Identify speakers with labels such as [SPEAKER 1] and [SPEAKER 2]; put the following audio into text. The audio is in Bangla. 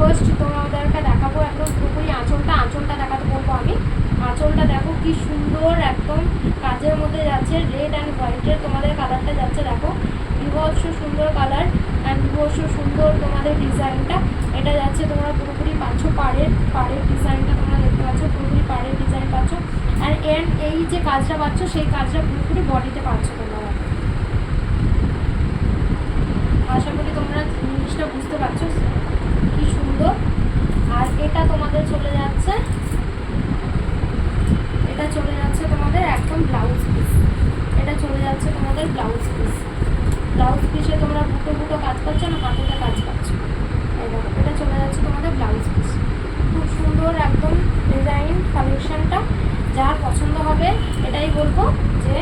[SPEAKER 1] ফার্স্ট তোমাদেরকে দেখাবো একদম পুরোপুরি আঁচলটা দেখাতে বলবো আমি। আঁচলটা দেখো কি সুন্দর, একদম কাজের মধ্যে যাচ্ছে, রেড অ্যান্ড হোয়াইটের তোমাদের কালারটা যাচ্ছে, দেখো বিভৎস সুন্দর কালার অ্যান্ড বিভৎস সুন্দর তোমাদের ডিজাইনটা। এটা যাচ্ছে তোমরা পুরোপুরি পাচ্ছ পাড়ের ডিজাইনটা তোমরা দেখতে পাচ্ছ, পুরোপুরি পাড়ের ডিজাইন পাচ্ছ। অ্যান্ড এই যে কাজটা পাচ্ছ সেই কাজটা পুরোপুরি বডিতে পাচ্ছ তোমরা। আশা করি তোমরা জিনিসটা বুঝতে পারছো কি সুন্দর। আর এটা তোমাদের চলে যাচ্ছে তোমাদের একদম ব্লাউজ পিস। এটা চলে যাচ্ছে তোমাদের ব্লাউজ পিসে তোমরা বুটো কাজ পাচ্ছ না, পাটোতে কাজ পাচ্ছ। এই দেখো এটা চলে যাচ্ছে তোমাদের ব্লাউজ পিস। খুব সুন্দর একদম ডিজাইন কালেকশনটা। যার পছন্দ হবে এটাই বলবো যে